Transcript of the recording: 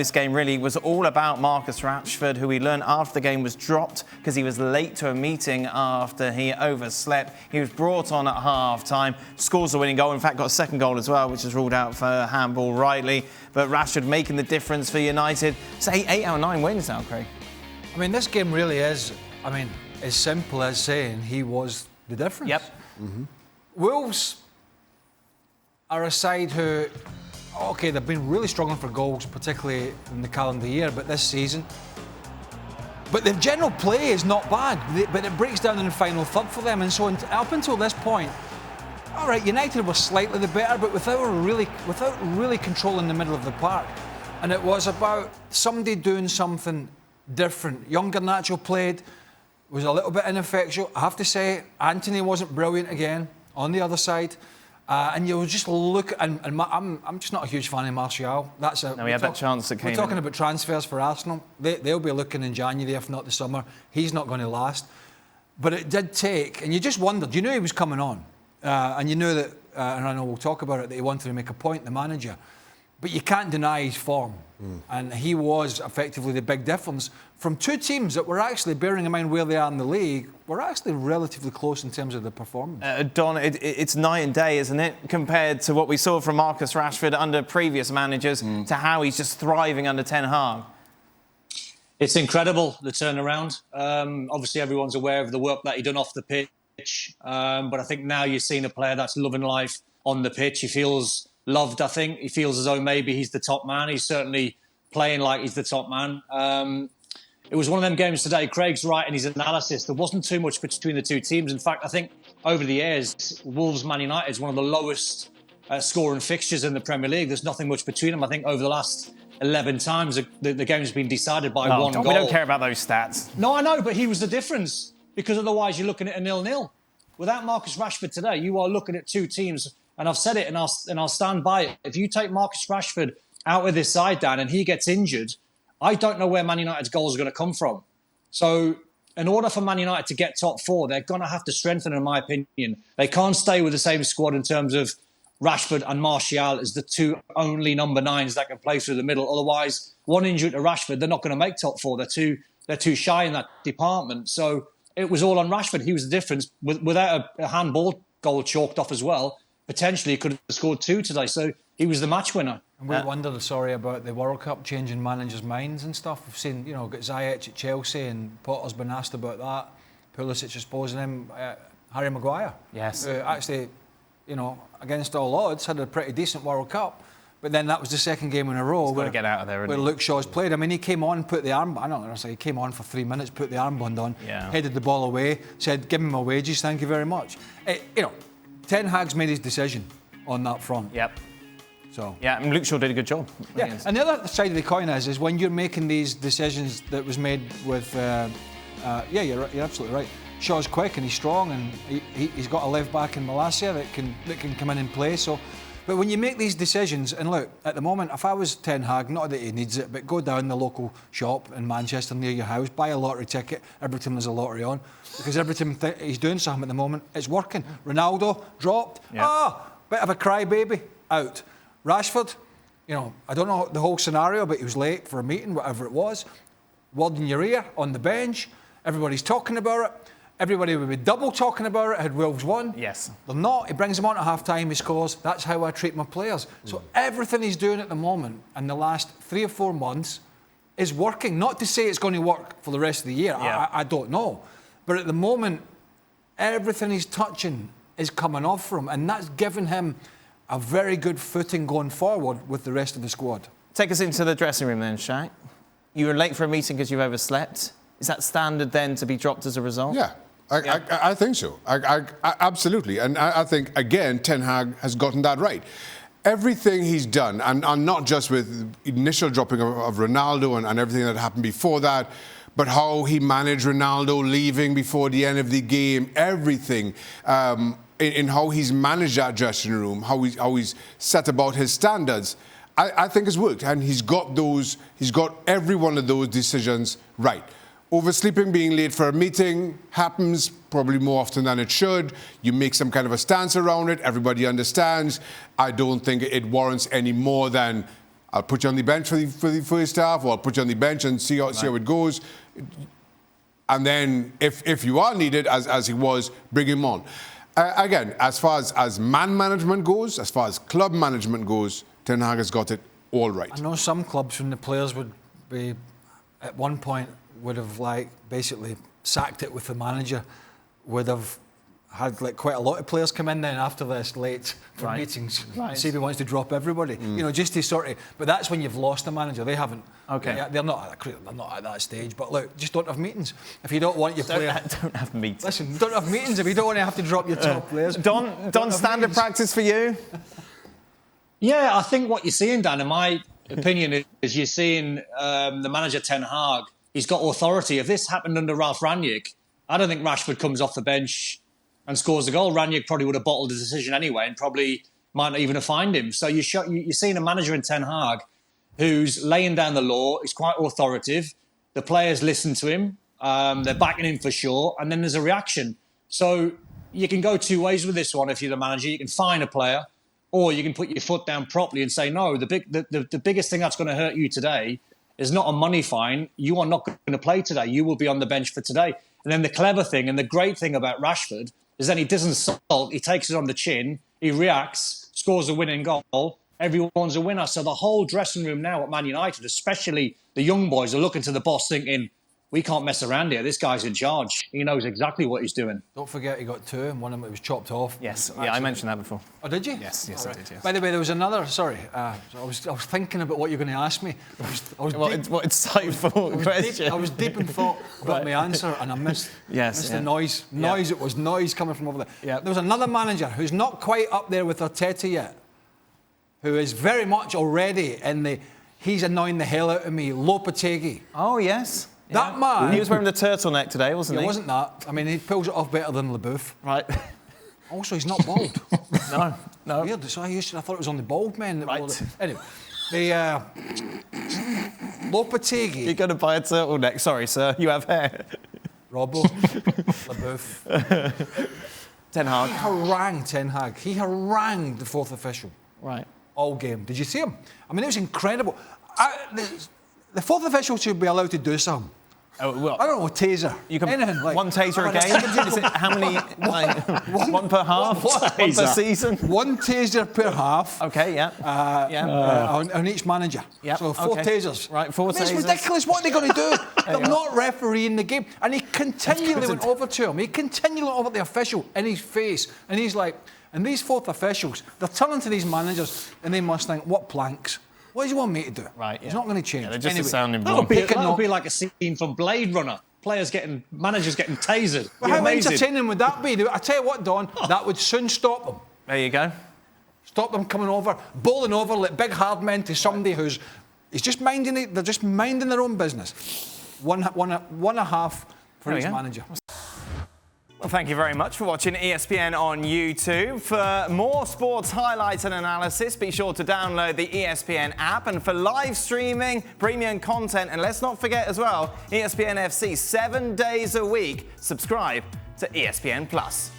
This game really was all about Marcus Rashford, who we learned after the game was dropped because he was late to a meeting after he overslept. He was brought on at half-time, scores the winning goal, in fact got a second goal as well, which is ruled out for handball rightly. But Rashford making the difference for United. It's 8 out of 9 wins now, Craig. I mean, this game really is, as simple as saying he was the difference. Yep. Mm-hmm. Wolves are a side who, OK, they've been really struggling for goals, particularly in the calendar year, but this season. But the general play is not bad, but it breaks down in the final third for them. And so up until this point, all right, United were slightly the better, but without really controlling the middle of the park. And it was about somebody doing something different. Young Garnacho played, was a little bit ineffectual. I have to say, Anthony wasn't brilliant again on the other side. And you just look, and I'm just not a huge fan of Martial. We had that chance that came. We're talking about transfers for Arsenal. They'll be looking in January, if not the summer. He's not going to last. But it did take, and you just wondered. You knew he was coming on, and you knew that. And I know we'll talk about it. That he wanted to make a point, the manager. But you can't deny his form. And he was effectively the big difference from two teams that were actually, bearing in mind where they are in the league, were actually relatively close in terms of the performance. Don, it's night and day, isn't it, compared to what we saw from Marcus Rashford under previous managers to how he's just thriving under Ten Hag. It's incredible, the turnaround. Obviously, everyone's aware of the work that he done off the pitch. But I think now you're seeing a player that's loving life on the pitch. He feels loved, I think. He feels as though maybe he's the top man. He's certainly playing like he's the top man. It was one of them games today. Craig's right in his analysis. There wasn't too much between the two teams. In fact, I think over the years, Wolves-Man United is one of the lowest scoring fixtures in the Premier League. There's nothing much between them. I think over the last 11 times, the game's been decided by one goal. We don't care about those stats. No, I know, but he was the difference. Because otherwise, you're looking at a 0-0. Without Marcus Rashford today, you are looking at two teams. And I've said it, and I'll stand by it. If you take Marcus Rashford out of this side, Dan, and he gets injured, I don't know where Man United's goals are going to come from. So in order for Man United to get top four, they're going to have to strengthen, in my opinion. They can't stay with the same squad in terms of Rashford and Martial as the two only number 9s that can play through the middle. Otherwise, one injury to Rashford, they're not going to make top four. They're too shy in that department. So it was all on Rashford. He was the difference. Without a handball goal chalked off as well, potentially he could have scored 2 today. So he was the match winner. And we wondered, about the World Cup changing managers' minds and stuff. We've seen, got Ziyech at Chelsea, and Potter's been asked about that. Pulisic exposing him. Harry Maguire. Yes. Who actually, against all odds, had a pretty decent World Cup. But then that was the second game in a row where, get out of there, where Luke Shaw's played. I mean, he came on, put the armband. I don't know. He came on for 3 minutes, put the armband on, headed the ball away, said, "Give me my wages, thank you very much." Ten Hag's made his decision on that front. Yep. So yeah, and Luke Shaw did a good job. Yeah, and the other side of the coin is when you're making these decisions that was made with, you're absolutely right. Shaw's quick and he's strong, and he's got a left back in Malacia that can come in and play. So, but when you make these decisions, and look, at the moment, if I was Ten Hag, not that he needs it, but go down the local shop in Manchester near your house, buy a lottery ticket. Every time there's a lottery on, because every time he's doing something at the moment, it's working. Ronaldo dropped. Yep. Bit of a crybaby, out. Rashford, I don't know the whole scenario, but he was late for a meeting, whatever it was. Word in your ear, on the bench. Everybody's talking about it. Everybody would be double talking about it had Wolves won. Yes. They're not. He brings them on at half-time, he scores. That's how I treat my players. So everything he's doing at the moment in the last 3 or 4 months is working. Not to say it's going to work for the rest of the year. Yeah. I don't know. But at the moment, everything he's touching is coming off for him, and that's given him a very good footing going forward with the rest of the squad. Take us into the dressing room then, Shaq. You were late for a meeting because you've overslept. Is that standard then to be dropped as a result? Yeah, I think so. I absolutely. And I think, again, Ten Hag has gotten that right. Everything he's done, and not just with initial dropping of Ronaldo and everything that happened before that, but how he managed Ronaldo leaving before the end of the game, everything, in how he's managed that dressing room, how he's set about his standards, I think has worked. And he's got every one of those decisions right. Oversleeping, being late for a meeting, happens probably more often than it should. You make some kind of a stance around it. Everybody understands. I don't think it warrants any more than I'll put you on the bench for the first half, or I'll put you on the bench and see how it goes. And then if you are needed, as he was, bring him on. Again, as far as man management goes, as far as club management goes, Ten Hag has got it all right. I know some clubs, when the players would be, at one point, would have basically sacked it with the manager, would have had quite a lot of players come in then after this late for meetings. See if he wants to drop everybody. Just to sort of. But that's when you've lost the manager. They haven't. Okay. They're not at that stage. But look, just don't have meetings. If you don't want your player, don't have meetings. Listen, don't have meetings if you don't want to have to drop your top players. Don, standard practice for you? Yeah, I think what you're seeing, Dan, in my opinion, is you're seeing the manager Ten Hag. He's got authority. If this happened under Ralph Rangnick, I don't think Rashford comes off the bench and scores a goal. Rangnick probably would have bottled the decision anyway and probably might not even have fined him. So you're seeing a manager in Ten Hag who's laying down the law. He's quite authoritative. The players listen to him. They're backing him for sure. And then there's a reaction. So you can go two ways with this one if you're the manager. You can fine a player, or you can put your foot down properly and say, no, the biggest thing that's going to hurt you today is not a money fine. You are not going to play today. You will be on the bench for today. And then the clever thing and the great thing about Rashford is that he doesn't sulk. He takes it on the chin. He reacts, scores a winning goal. Everyone's a winner. So the whole dressing room now at Man United, especially the young boys, are looking to the boss thinking, we can't mess around here. This guy's in charge. He knows exactly what he's doing. Don't forget he got two and one of them was chopped off. Yes, yeah, I mentioned that before. Oh, did you? Yes, I did, yes. By the way, there was another, sorry, I was thinking about what you're going to ask me. What insightful question. I was deep in thought about my answer and I missed the noise. It was noise coming from over there. Yep. There was another manager who's not quite up there with Arteta yet, who is very much already he's annoying the hell out of me, Lopetegui. Oh, yes. That man... He was wearing the turtleneck today, wasn't he? It wasn't that. I mean, he pulls it off better than LeBouf. Right. Also, he's not bald. No. Weird. So I thought it was on the bald men. Right. Anyway, the Lopetegui... You're going to buy a turtleneck. Sorry, sir. You have hair. Robbo. LeBouf. Ten Hag. He harangued Ten Hag. He harangued the fourth official. Right. All game. Did you see him? I mean, it was incredible. The fourth official should be allowed to do something. Oh, well, I don't know, taser. You can anything. one taser a game? Is it, how many? One per half? One per season? One taser per half. Okay, yeah. On each manager. Yep. So four tasers. Right, four tasers. It's ridiculous. What are they going to do? They're not refereeing the game. And he continually went over to him. He continually went over the official in his face. And he's like, and these fourth officials, they're turning to these managers and they must think, what planks? What do you want me to do? Right, yeah. It's not going to change. Yeah, they're just anyway, sounding That would be like a scene from Blade Runner. Managers getting tasered. Well, how entertaining would that be? I tell you what, Don, that would soon stop them. There you go. Stop them coming over, bowling over like big hard men to somebody who's just minding it. They're just minding their own business. One and a half for each manager. Well, thank you very much for watching ESPN on YouTube. For more sports highlights and analysis, be sure to download the ESPN app. And for live streaming, premium content, and let's not forget as well, ESPN FC 7 days a week. Subscribe to ESPN Plus.